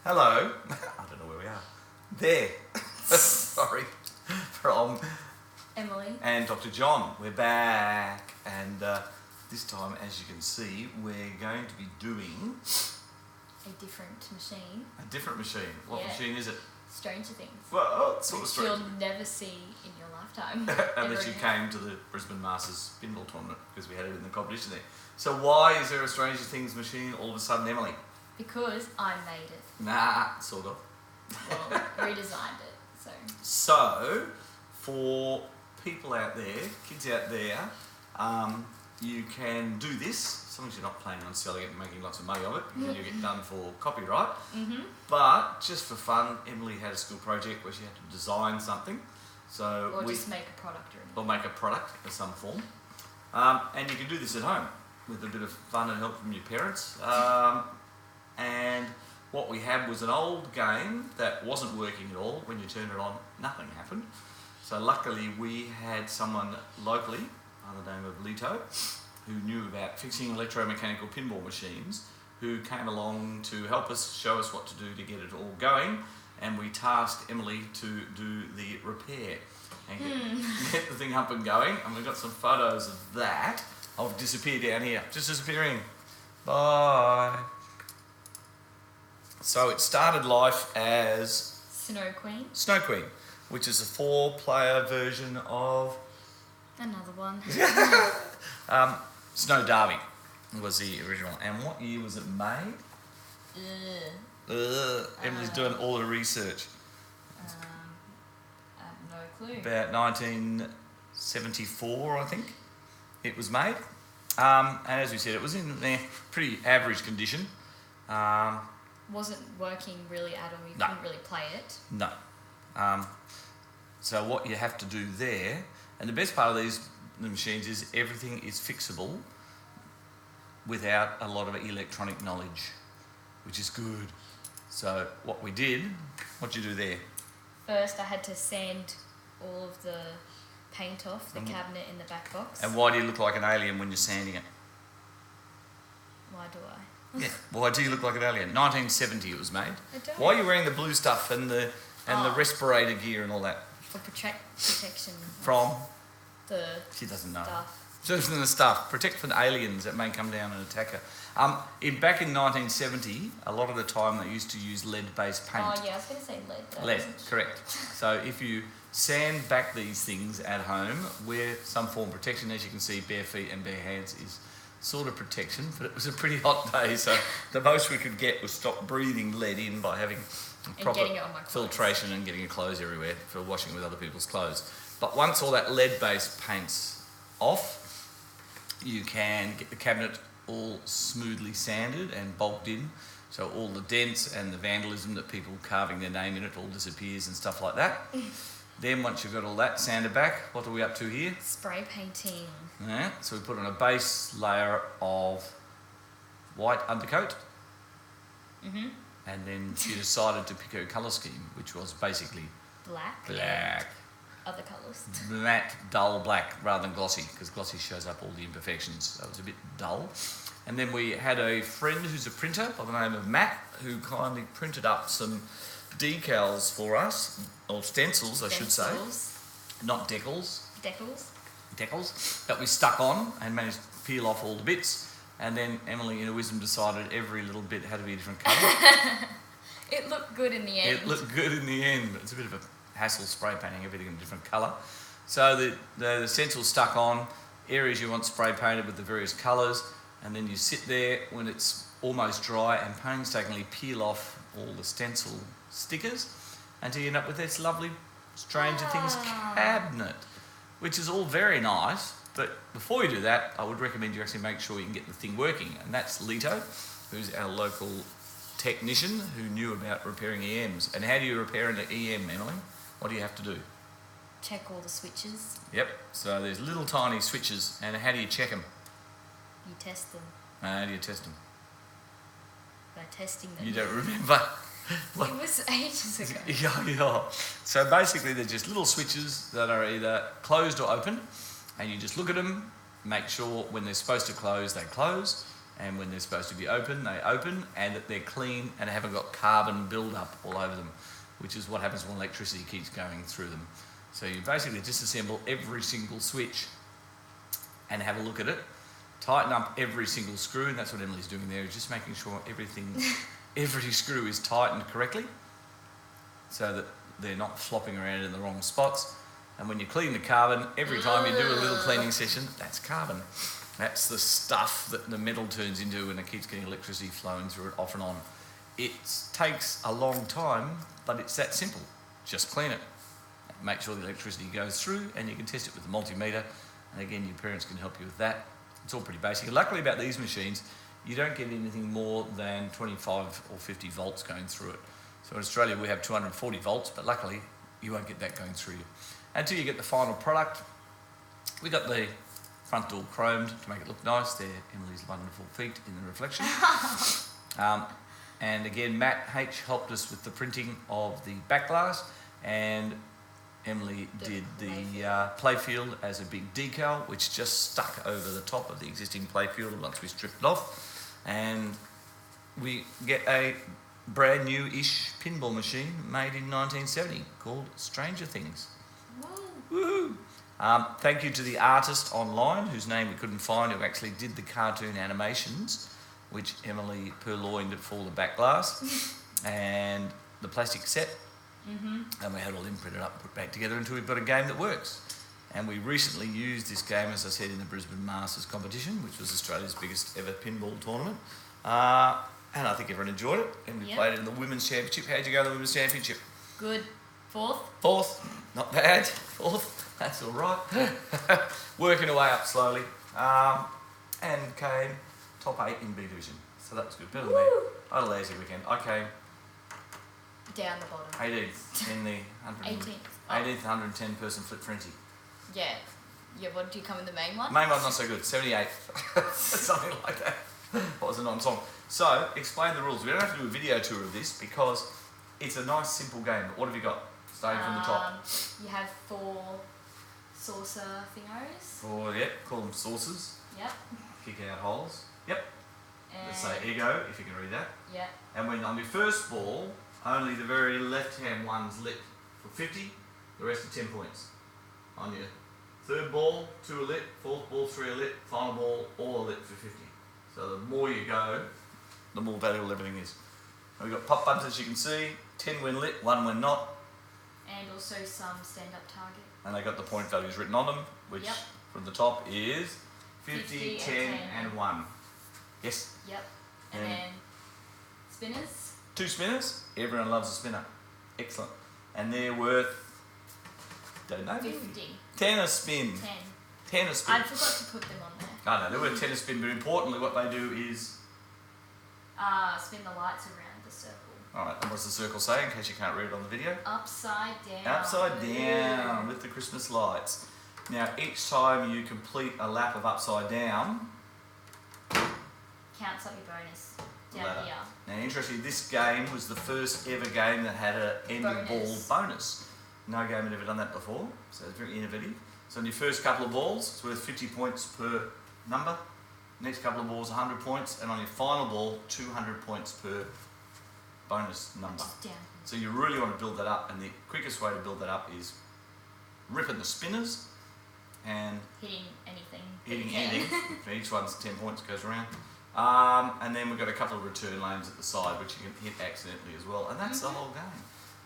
Hello. I don't know where we are. There. Sorry. From Emily and Dr. John. We're back, and this time, as you can see, we're going to be doing a different machine. a different machine. What machine is it? Stranger Things. Well, it's sort of which strange. you'll never see in your lifetime. Unless you came to the Brisbane Masters Pinball tournament, because we had it in the competition there. So why is there a Stranger Things machine all of a sudden, Emily? Because I made it. Nah, sort of. Well, redesigned it. So, for people out there, kids out there, you can do this, as long as you're not planning on selling it and making lots of money of it, because you get done for copyright. Mm-hmm. But just for fun, Emily had a school project where she had to design something. So or just make a product or make a product of some form. And you can do this at home with a bit of fun and help from your parents. And what we had was an old game that wasn't working at all. When you turned it on, nothing happened. So luckily we had someone locally, by the name of Lito, who knew about fixing electromechanical pinball machines, who came along to help us, show us what to do to get it all going, and we tasked Emily to do the repair and get the thing up and going. And we've got some photos of that. I'll disappear down here, just disappearing. Bye. So it started life as Snow Queen. Snow Queen, which is a 4-player version of Another one. Snow Derby was the original. And what year was it made? Emily's doing all the research. I have no clue. About 1974, I think, it was made. And as we said, it was in pretty average condition. Wasn't working really at all. You No. couldn't really play it. No. So what you have to do there, and the best part of the machines is everything is fixable without a lot of electronic knowledge, which is good. So what we did, what did you do there? First, I had to sand all of the paint off the cabinet in the back box. And why do you look like an alien when you're sanding it? Why do I? Yeah, why do you look like an alien? 1970 it was made. I don't. Why are you wearing the blue stuff and the respirator gear and all that? For protection. From? The She doesn't know. stuff. Just in the stuff. Protect from aliens that may come down and attack her. Back in 1970, a lot of the time they used to use lead-based paint. Oh yeah, I was going to say lead. But I Lead, wasn't sure. correct. So if you sand back these things at home, wear some form of protection. As you can see, bare feet and bare hands is sort of protection, but it was a pretty hot day, so the most we could get was stop breathing lead in by having proper getting it on my clothes. filtration and getting your clothes everywhere for washing with other people's clothes. But once all that lead-based paint's off, you can get the cabinet all smoothly sanded and bulked in, so all the dents and the vandalism that people carving their name in it all disappears and stuff like that. Then once you've got all that sanded back, what are we up to here? Spray painting. Yeah, so we put on a base layer of white undercoat, Mm-hmm. and then she decided to pick her colour scheme, which was basically Black. black. Other colours. Matte, dull black rather than glossy, because glossy shows up all the imperfections, so it was a bit dull. And then we had a friend who's a printer by the name of Matt, who kindly printed up some decals for us, or stencils I should say, Stencils. not decals, Decals. that we stuck on and managed to peel off all the bits. And then Emily, in her wisdom, decided every little bit had to be a different colour. It looked good in the end. It looked good in the end, but it's a bit of a hassle spray painting everything in a different colour. So the stencil's stuck on, areas you want spray painted with the various colours, and then you sit there when it's almost dry and painstakingly peel off all the stencil stickers until you end up with this lovely Stranger Things cabinet, which is all very nice. But before you do that, I would recommend you actually make sure you can get the thing working, and that's Lito, who's our local technician who knew about repairing EMs. And how do you repair an EM, Emily? What do you have to do? Check all the switches. Yep, so there's little tiny switches, and how do you check them? You test them How do you test them? by testing them. You don't remember? It was ages ago. Yeah. So basically they're just little switches that are either closed or open, and you just look at them, make sure when they're supposed to close, they close, and when they're supposed to be open, they open, and that they're clean and haven't got carbon build-up all over them, which is what happens when electricity keeps going through them. So you basically disassemble every single switch and have a look at it, tighten up every single screw, and that's what Emily's doing there, is just making sure every screw is tightened correctly so that they're not flopping around in the wrong spots. And when you clean the carbon, every time you do a little cleaning session, that's carbon. That's the stuff that the metal turns into and it keeps getting electricity flowing through it off and on. It takes a long time, but it's that simple. Just clean it. Make sure the electricity goes through, and you can test it with the multimeter. And again, your parents can help you with that. It's all pretty basic. And luckily about these machines, you don't get anything more than 25 or 50 volts going through it. So in Australia, we have 240 volts, but luckily you won't get that going through you. Until you get the final product, we got the front door chromed to make it look nice. There, Emily's wonderful feet in the reflection. And again, Matt H helped us with the printing of the back glass, and Emily did the playfield as a big decal, which just stuck over the top of the existing playfield once we stripped it off. And we get a brand new-ish pinball machine made in 1970 called Stranger Things. Woohoo! Thank you to the artist online, whose name we couldn't find, who actually did the cartoon animations, which Emily purloined for the back glass, and the plastic set. And we had all them printed up and put back together until we've got a game that works. And we recently used this game, as I said, in the Brisbane Masters competition, which was Australia's biggest ever pinball tournament. And I think everyone enjoyed it. And we played it in the Women's Championship. How'd you go in the Women's Championship? Good. Fourth? Fourth. Not bad. Fourth. That's all right. Working away up slowly. And came top 8 in B division. So that was good. Better than me. I had a lazy weekend. I came down the bottom. 18th in the 18th 110 person flip frenzy. Yeah. Yeah, what do you come in the main one? Main one's not so good. 78th. Something like that. What was a non-song? So, explain the rules. We don't have to do a video tour of this because it's a nice, simple game. But what have you got? Starting from the top. You have 4 saucer thingos. 4, call them saucers. Yep. Kick out holes. Yep. And Let's say ego, if you can read that. Yep. And when on your first ball, only the very left-hand one's lit for 50, the rest are 10 points. On your third ball, 2 are lit, fourth ball, 3 are lit, final ball, all are lit for 50. So the more you go, the more valuable everything is. And we've got pop buttons, as you can see, 10 when lit, 1 when not. And also some stand-up target. And they got the point values written on them, which from the top is 50, 10 and 1. Yes? Yep. And then spinners. 2 spinners. Everyone loves a spinner. Excellent. And they're worth, don't know, 50. 10 a spin. 10 a spin. I forgot to put them on there. I know, they're worth 10 a spin, but importantly what they do is spin the lights around the circle. Alright, and what's the circle say in case you can't read it on the video? Upside down. Upside down with the Christmas lights. Now each time you complete a lap of upside down, counts up your bonus down here. Now interestingly, this game was the first ever game that had an end of ball bonus. No game had ever done that before, so it's very innovative. So on your first couple of balls, it's worth 50 points per number. Next couple of balls, 100 points, and on your final ball, 200 points per bonus number. So you really want to build that up, and the quickest way to build that up is ripping the spinners and hitting anything. Hitting anything. Each one's 10 points, goes around. And then we've got a couple of return lanes at the side, which you can hit accidentally as well, and that's the whole game.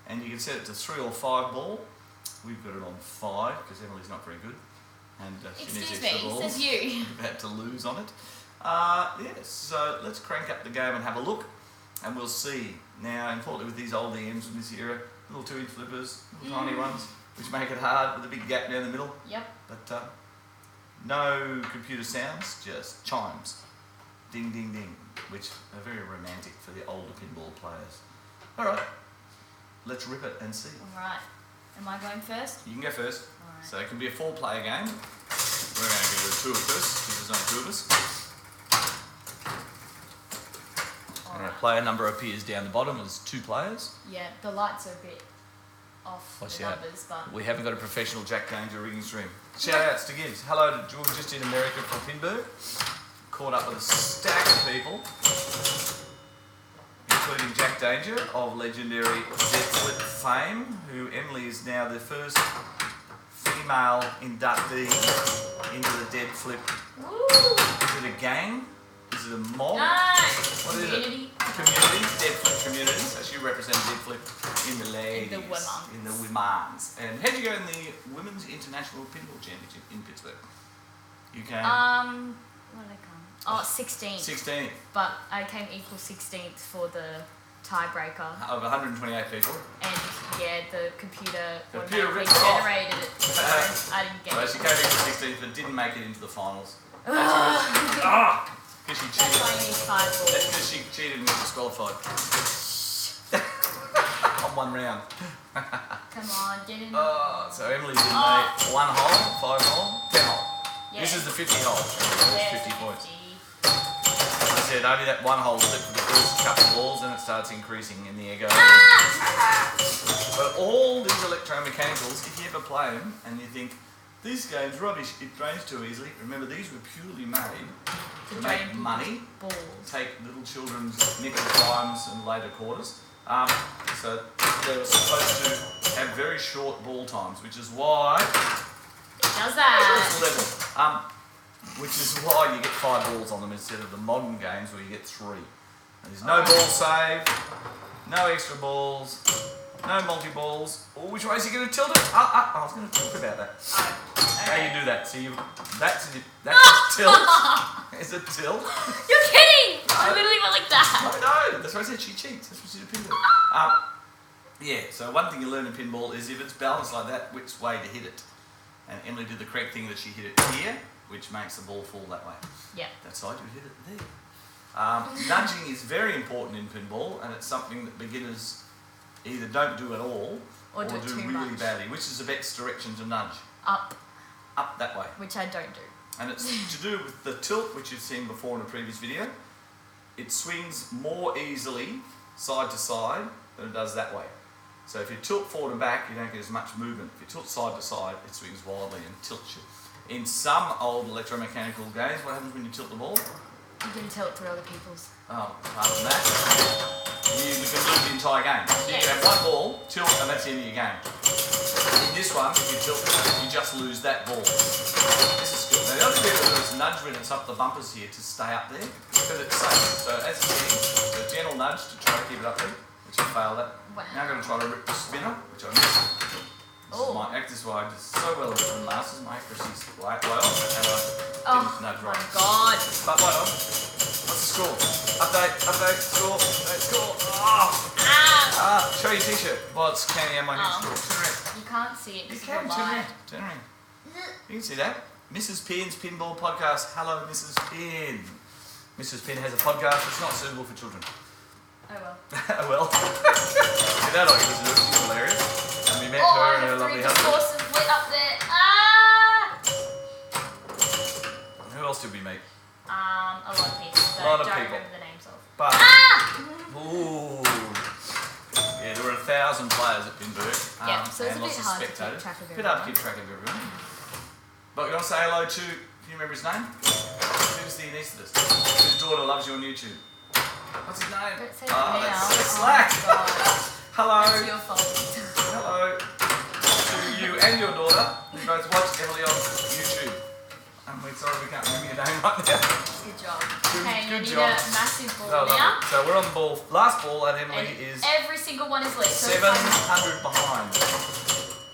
And you can set it to 3 or 5 ball. We've got it on 5 because Emily's not very good, and she needs extra balls. Says you. We're about to lose on it. Yes, so let's crank up the game and have a look, and we'll see. Now, importantly, with these old EMs from this era, little 2-inch flippers, little tiny ones, which make it hard with a big gap down the middle. Yep. But no computer sounds, just chimes. Ding, ding, ding, which are very romantic for the older pinball players. All right, let's rip it and see. All right. Am I going first? You can go first. All right. So it can be a 4-player game. We're going to do a 2 first, because there's only 2 of us. All right. Player number appears down the bottom as 2 players. Yeah, the lights are a bit off the numbers, but we haven't got a professional Jack Danger rigging stream. Shout outs to Gibbs. Hello to George, just in America from Pinburg. caught up with a stack of people, including Jack Danger of legendary Dead Flip fame, who Emily is now the first female inductee into the Dead Flip. Woo. Is it a gang? Is it a mob? No. What is Community. it? Community, Dead Flip community. So she represents Dead Flip in the ladies. In the women's. In the women's. And how'd you go in the Women's International Pinball Championship in Pittsburgh? You came? What did I come? Oh, 16th. 16th. But I came equal 16th for the tiebreaker. Of 128 people. And yeah, the computer Computer automatically ripped it off. generated it. So I didn't get So it. she came in 16th but didn't make it into the finals. Because she That's why cheated. you need 5 balls. That's because she cheated and got disqualified. On one round. Come on, get in. So Emily did make 1 hole, 5 hole, 10 hole. Yeah. This is the 50 hole. Yeah, 50 points. 50. As I said, only that 1 hole slip for the first couple of balls, then it starts increasing in the ego. But all these electromechanicals, if you ever play them and you think, these games rubbish, it drains too easily. Remember, these were purely made to make drain money, balls. take little children's nickel dimes and later quarters. So they were supposed to have very short ball times, which is why Does that? level. Which is why you get 5 balls on them instead of the modern games where you get 3. And there's no ball save, no extra balls, no multi-balls. Oh, which way is he going to tilt it? I was going to talk about that. How you do that? So that's a tilt. It's a tilt. You're kidding! I literally went like that. No, that's why I said she cheats. That's what she did pinball. Yeah, so one thing you learn in pinball is if it's balanced like that, which way to hit it. And Emily did the correct thing that she hit it here, which makes the ball fall that way. Yeah. That side, you hit it there. Nudging is very important in pinball, and it's something that beginners either don't do at all Or do it too really much. badly. Which is the best direction to nudge? Up, Up that way. which I don't do. And it's to do with the tilt, which you've seen before in a previous video. It swings more easily side to side than it does that way. So if you tilt forward and back, you don't get as much movement. If you tilt side to side, it swings wildly and tilts you. In some old electromechanical games, what happens when you tilt the ball? You can tilt through other people's. Oh, apart from that, you can lose the entire game. So you can have 1 ball, tilt, and that's the end of your game. In this one, if you tilt, you just lose that ball. This is good. Now the other thing to do is nudge when it's up the bumpers here to stay up there, because it's safe. So as you see, a gentle nudge to try to keep it up there, which I failed at. Wow. Now I'm going to try to rip the spinner, which I missed. This is why I did so well in Masters. My accuracy's way off, and I didn't nudge my right. God. But why not? What's the score? Update, score, score. Oh. Show your t-shirt. Well, it's Candy and my new score. Turn around. You can't see it You because can, you're turn live. around. Turn around. You can see that. Mrs. Pin's Pinball Podcast. Hello, Mrs. Pin. Mrs. Pin has a podcast. It's not suitable for children. Oh well. Well. See that? I can listen to it. She's hilarious. And we met her and her lovely husband. Horses lit up there. Who else did we meet? A lot of people. So A lot of don't people. remember the names of. But, ooh. Yeah, there were 1,000 players at Pinburg. Yeah, so it's and a bit lots of hard to keep spectators. track of Bit hard to everyone. keep track of everyone. But you want to say hello to, can you remember his name? Who's the anaesthetist? Whose daughter loves you on YouTube? What's his name? Don't say that now. That's Oh Slack. my God. Hello. It's your fault. Hello to you and your daughter who both watch Emily on YouTube. And we're sorry we can't remember your name right now. Good job. Okay, good you need job. a massive ball No, now. lovely. So we're on the ball. Last ball at Emily And is every single one is lit. So it's 700 behind.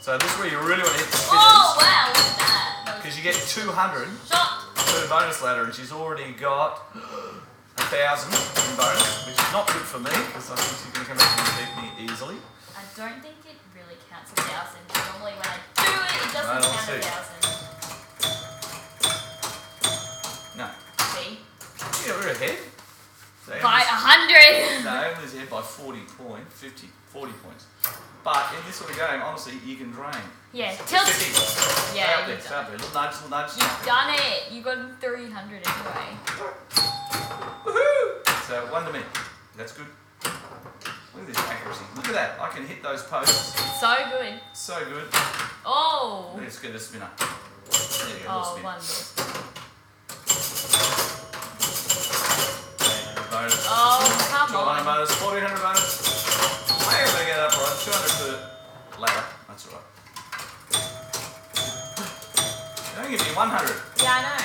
So this is where you really want to hit the spinners. Oh wow, look at that. Because you get 200 Shot. per bonus ladder, and she's already got 1,000 in bonus, which is not good for me because I think she's going to come back and beat me easily. I don't think it really counts 1,000. Normally when I do it doesn't Right, count let's see. 1,000. No. See? Yeah, we're ahead. So By Emily's- 100. No, Emily's ahead by 40 points. But in this sort of game, honestly, you can drain. Yeah, tilt. 50. Yeah, Stay you've up there. Little nudge, little nudge. You've done it. You got 300 anyway. Woohoo! So 1 to me. That's good. Look at this accuracy. Look at that. I can hit those posts. So good. So good. Oh. Let's get a spinner. There you go, little Oh, spin. one more. bonus. Oh, come 200 on. bonus, 1400 bonus. Hey, we're going to get up right. 200 for ladder. That's alright. Don't give me 100. Yeah, I know.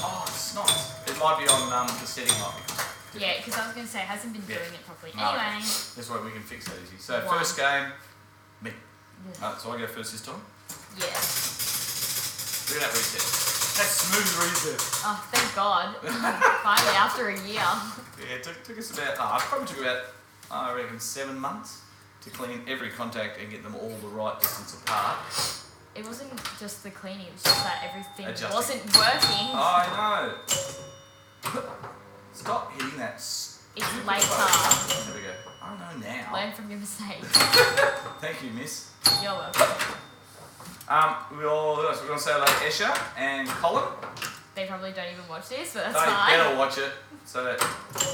Oh, it's not. It might be on the setting might be. Yeah, because I was going to say, it hasn't been doing it properly. No. Anyway. This way we can fix that easy. So, One. first game, me. Yeah. So I go first this time. Yeah. Look at that reset. That smooth reset. Oh, thank God. Finally, after a year. Yeah, it took us about, it probably took about, I reckon, 7 months to clean every contact and get them all the right distance apart. It wasn't just the cleaning, it was just that everything Adjusting. wasn't working. I know. Stop hitting that. It's stupid later. button. There we go. I know now. Learn from your mistakes. Thank you, miss. You're welcome. We're going to say hello to Esha and Colin. They probably don't even watch this, but that's They fine. better watch it. So that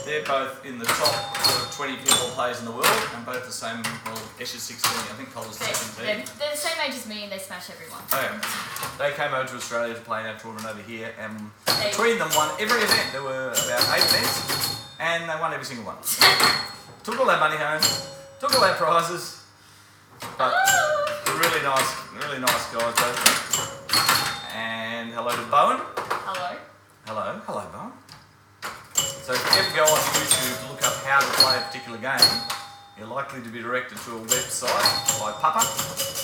they're both in the top sort of 20 pinball players in the world, and both the same. Well, Esha's 16. I think Colin's 17. They're the same age as me, and they smash everyone. Oh yeah. They came over to Australia to play in our tournament over here, and They- between them won every event. There were about 8 events, and they won every single one. Took all their money home, took all their prizes, but really nice guys both. And hello to Bowen. Hello. Hello Bowen. So if you ever go on YouTube to look up how to play a particular game, you're likely to be directed to a website by Papa,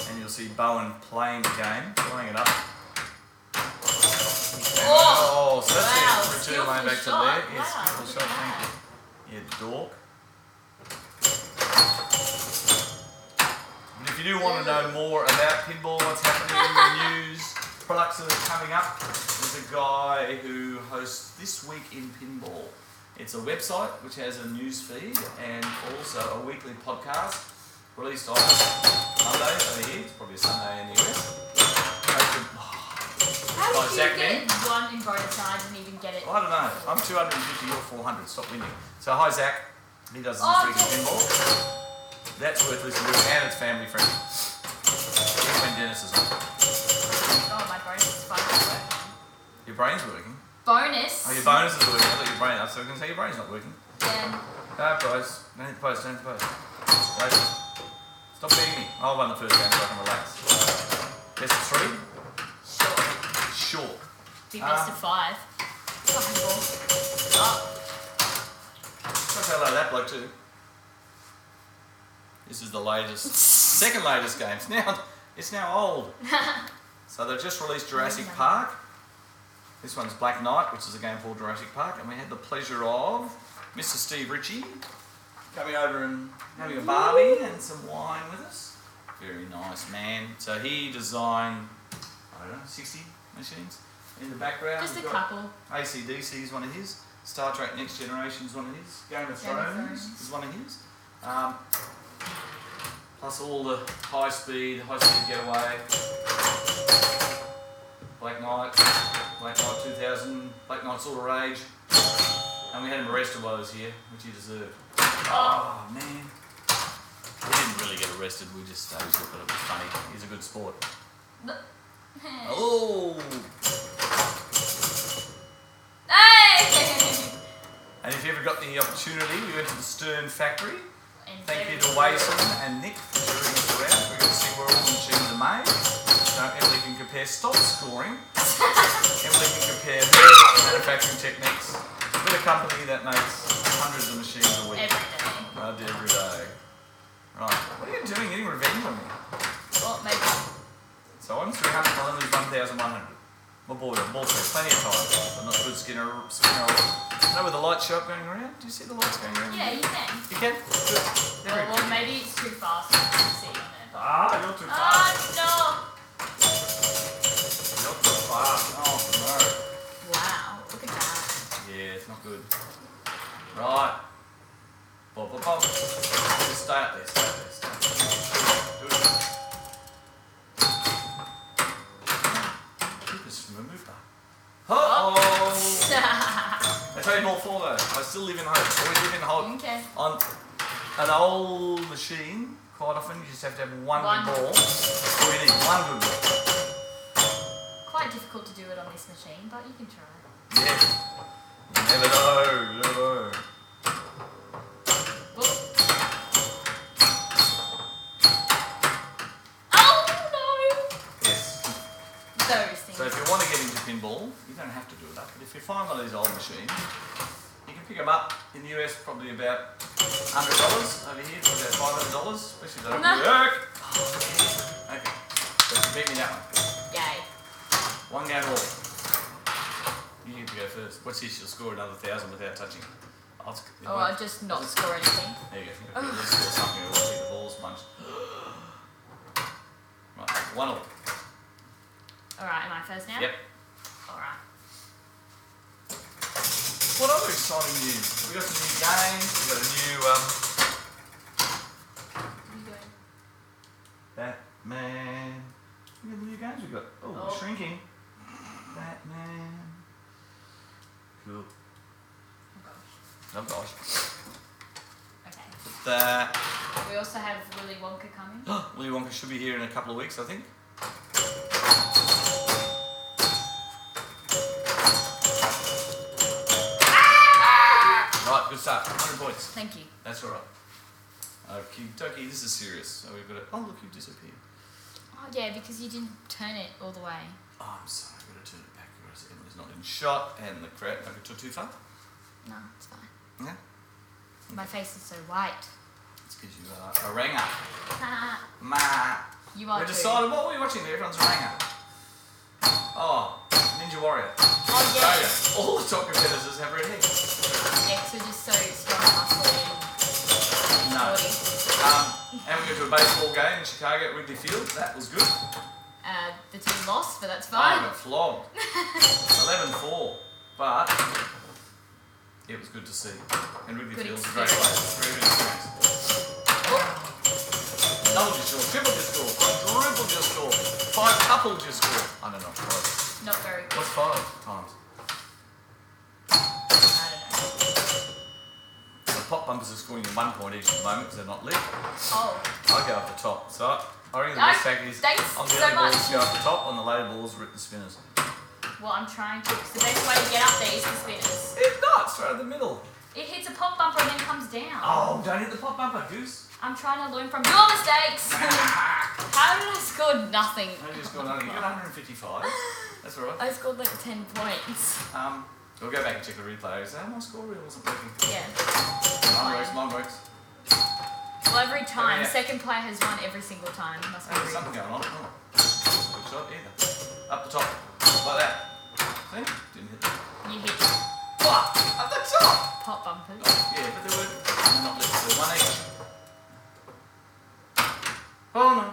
and you'll see Bowen playing the game, throwing it up. Oh, so that's wow, the return lane back to skillful there. shot. Yes, Wow, skillful look shot, at thank you. Yeah, dork. But if you do want to know more about pinball, what's happening in the news, products that are coming up, there's a guy who hosts This Week in Pinball. It's a website which has a news feed and also a weekly podcast released on Monday over here. It's probably a Sunday in the US. How By did Zach you get Min. one in bonus and I didn't even get it? Well, I don't know. I'm 250, you're 400. Stop winning. So hi Zach. He does This Week in Pinball. That's worth listening to, and it's family friendly. Even when Dennis is on. Oh, my bonus is finally working. Your brain's working. Bonus? Oh, your bonus is working. I thought your brain. I was going to say your brain's not working. Then. Prize. Don't hit the post. Don't hit the post. Right. Stop beating me. I'll win the first game so I can relax. Best of 3? Sure. Be best of 5. Fucking ball. Oh. Got to say hello to that bloke too. This is the latest, second latest game. It's now old. So they've just released Jurassic Park. This one's Black Knight, which is a game called Jurassic Park, and we had the pleasure of Mr. Steve Ritchie coming over and having a barbie and some wine with us. Very nice man. So he designed, I don't know, 60 machines in the background. Just a We've got couple. AC/DC is one of his. Star Trek Next Generation is one of his. Game of Thrones is one of his. Plus all the high speed getaway. Black Knight 2000, Black Knight's all the rage. And we had him arrested while he was here, which he deserved. Oh man. We didn't really get arrested, we just thought it was funny. He's a good sport. Oh! Hey! And if you ever got the opportunity, we went to the Stern factory. And Thank you to very- Wason and Nick for showing us around. We're going to see where all the machines are made. So Emily can compare stop scoring. Emily can compare her manufacturing techniques with a company that makes hundreds of machines a week. Every day. Every day. Right. What are you doing? Getting revenge on me? Well, maybe. So I'm 300, I'll lose 1,100. My ball through, plenty of time. I'm not a good spinner. You know with the light show up going around? Do you see the lights going around? Yeah, you can. You can? Good. Oh, well, maybe it's too fast to see on there. Ah, you're too fast. Oh, You're too fast. Oh, no. no. Wow, look at that. Yeah, it's not good. Right. Bob, bob, bob. Just stay up there, stay up there, stay up there. Do it. Keep us from a mover. Oh! I tell you more for though. I still live in hope. Always live in hope. Okay. On an old machine, quite often you just have to have one One. good ball. All you need, one good ball. Quite difficult to do it on this machine, but you can try. Yeah. You never know, you never know. pinball, you don't have to do it up, but if you find one of these old machines, you can pick them up in the US probably about $100, over here for about $500, especially if they don't work. Okay, so you beat me that one. Yay. One game all. You get to go first. What's this? You'll score another 1,000 without touching. I'll just not score anything. There you go. At least score something or we'll see the balls punched. Right, 1 all. Alright, am I first now? Yep. Alright. What other exciting news? We got some new games. We got a new What are you doing? Batman. Look at the new games we got. Oh, we're shrinking. Batman. Cool. Oh gosh. Okay. That. We also have Willy Wonka coming. Willy Wonka should be here in a couple of weeks, I think. Right, good start. 100 points. Thank you. That's all right. Okie dokie, this is serious. So we've got it. Oh, look, you've disappeared. Oh yeah, because you didn't turn it all the way. Oh, I'm sorry. I've got to turn it back. Emily's not in shot, and the crowd. Don't go too far. No, it's fine. Yeah. My face is so white. It's because you are a ranger. Ma. You are We too. decided what were we watching there? Everyone's a ranger. Oh, Ninja Warrior. Oh yeah. All the top competitors have red hair. Yeah, so just so strong muscle and No. sporty. And we went to a baseball game in Chicago at Wrigley Field. That was good. The team lost, but that's I fine. got flogged. 11-4. But it was good to see. And Wrigley Good Field's a great place. Very good experience. Double your score, triple your score, quadruple your score, 5 coupled your score. I don't know. Right. Not very good. What's 5 times? I don't know. The pop bumpers are scoring you 1 point each at the moment because they're not lit. Oh. I'll go up the top. So I reckon the No, best tactic is thanks on the so early balls much. go up the top, on the later balls rip the spinners. Well, I'm trying to. It's the best way to get up there is the spinners. It's not, straight in the middle. It hits a pop bumper and then comes down. Oh, don't hit the pop bumper, Goose. I'm trying to learn from your mistakes. How did I score nothing? I just got nothing. You got 155. That's alright. I scored like 10 points. We'll go back and check the replay. Say, my score reel wasn't working. Yeah. Mine works. Well, every time. Yeah. Second player has won every single time. Must be There's rude. something going on. Oh. Good shot either. Up the top. Like that. See? Didn't hit that. You hit What? Up the top! pop bumpers. Yeah, but they were not lit. So 1 each. Oh no.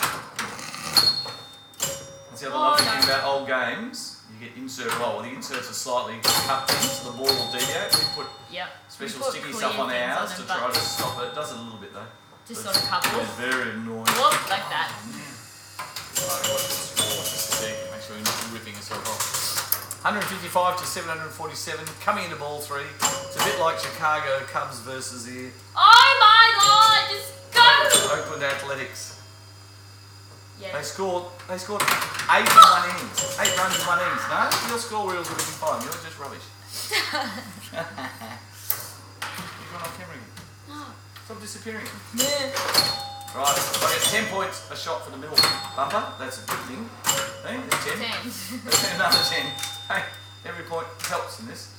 That's the other lovely thing about old games. You get insert roll. The inserts are slightly cut in so the ball will deviate. We put Yep. special We put sticky clear stuff on things ours on to them, try but to stop it. It does it a little bit though. Just But sort of couples. it's very annoying. Whoop, like that. Right, watch the score just a second. Make sure you're not ripping yourself off. 155 to 747. Coming into ball 3. It's a bit like Chicago Cubs versus the Oh my god, just go! Oakland Athletics. Yeah. They scored 8 in 1 innings. 8 runs in 1 innings. No, your score reels would have been fine. Yours just rubbish. You've gone off camera again. No. Stop disappearing. Yeah. Right, so I get 10 points a shot for the middle bumper. That's a good thing. Hey, there's 10. 10. Another 10. Hey, every point helps in this.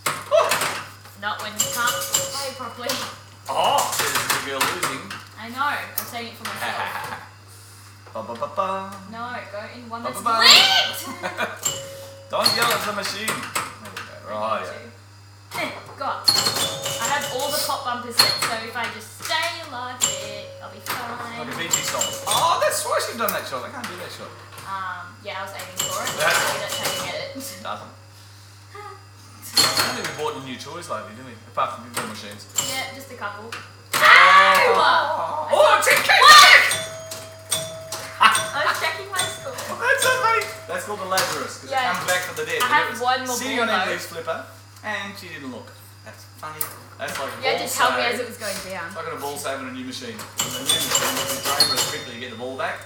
Not when you can't play properly. Oh, there's the girl losing. I know, I'm saying it for myself. Ba-ba-ba-ba. No, go in one that's Ba-ba-ba. lit! Don't yell at the machine. Right, yeah. Got. I have all the pop bumpers lit, so if I just stay like it, I'll be fine. Like a VG song. Oh, that's why she's done that shot. I can't do that shot. Yeah, I was aiming for it. That's- Maybe that's how you get it. Doesn't. I think we bought new toys lately, didn't we? Apart from pinball machines. Yeah, just a couple. Oh, 10K! I was checking my score. That's so funny. That's called the Lazarus, because Yeah. it comes back from the dead. I But have it was one more sitting ball on though. Emily's flipper, and she didn't look. That's funny. That's like a Yeah, ball just tell me save. as it was going down. It's like on a ball save on a new machine. And the new machine, you drain really quickly to get the ball back,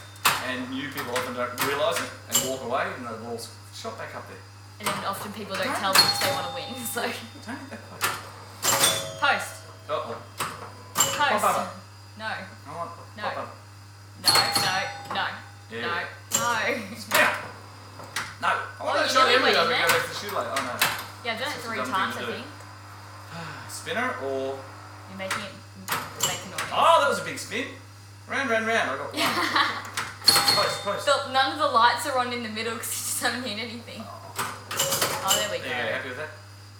and new people often don't realise it and walk away, and the ball's shot back up there. And then often people don't tell them because they want to win. So, Don't hit that close. post. Uh-oh. Post. Pop up. No. I want No. pop up. No, no, no. Yeah. No. No. Spinner. No. I Oh, want that you shot really Emily went in doesn't go there? back to shoelace. Oh no. Yeah, I've done it Such a 3 dumb thing times, to I do. think. Spinner or... You're making it make a noise. Oh, that was a big spin. Round, round, round. I got one. Close. So none of the lights are on in the middle because you just haven't hit anything. Oh, there we go. There you go. Happy with that?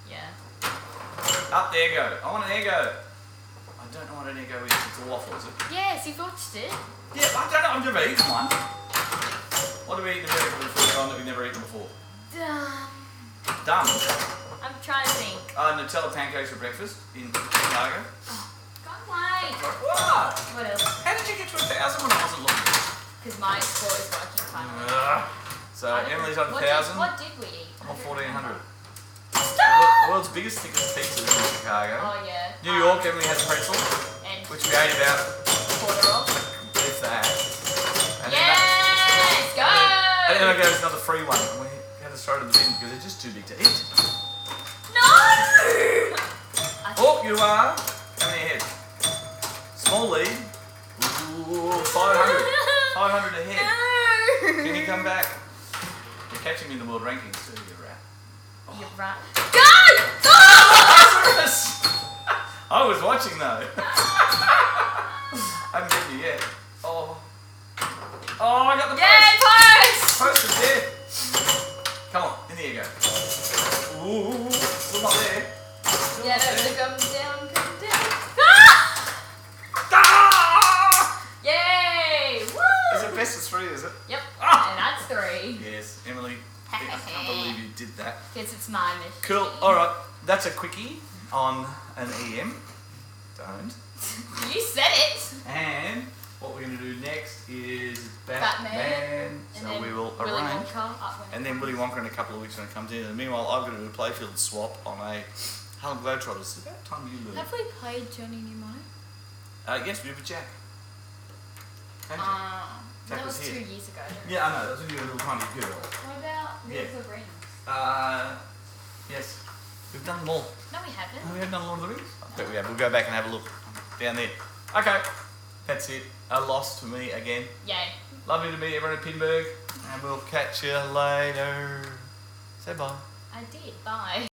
Yeah. Up there go. I want an air go. I don't know what an air go is. It's a waffle, is it? Yes, you've watched it. Yeah, I don't know. I've never eaten one. What do we eat in America for the first time that we've never eaten before? Dumb. I'm trying to think. Nutella pancakes for breakfast in Chicago. Can't wait. What? What else? How did you get to 1,000 when I wasn't looking? Because my score is working finally. So Emily's on 1,000. What did we eat? I'm on 1,400. Stop! The world's biggest, thickest pizzas in Chicago. Oh yeah. New York, Emily has pretzel, And which we ate about quarter off. if that. And Yes, go! And then I gave us another free one. And we had to throw it in the bin because they're just too big to eat. No! Oh, you are coming ahead. Small lead. Ooh, 500. 500 ahead. No! Can you come back? You're catching me in the world rankings too, you rat. You're right. Go! Oh! Lazarus! I was watching though. I haven't hit you yet. Oh, I got the post! Yay, post! Post is there. Come on, in there you go. Ooh, still not there. Still Yeah, not no, there. come down. Ah! Ah! Yay! Woo! Is it best of 3, is it? Yep, Ah! and that's 3. Yes, Emily. I can't believe you did that. Guess it's my mission. Cool. Alright, that's a quickie on an EM. Don't. You said it! And what we're going to do next is Batman. So And then we will Willy arrange. Wonka up when And it then Willy comes. Wonka in a couple of weeks when it comes in. And meanwhile, I've got to do a playfield swap on a Harlem Globetrotters. It's about time you learn. Have we played Johnny Mnemonic? Yes, we did with Jack. Jack That was was here. 2 years ago. Yeah, I know. That was when you were a little tiny girl. What about Yeah. Lord of the Rings? Yes. We've done them all. No, we haven't. Oh, we haven't done Lord of the Rings? I bet we have. We'll go back and have a look down there. Okay. That's it. A loss for me again. Yay. Lovely to meet everyone at Pinburg. And we'll catch you later. Say bye. I did. Bye.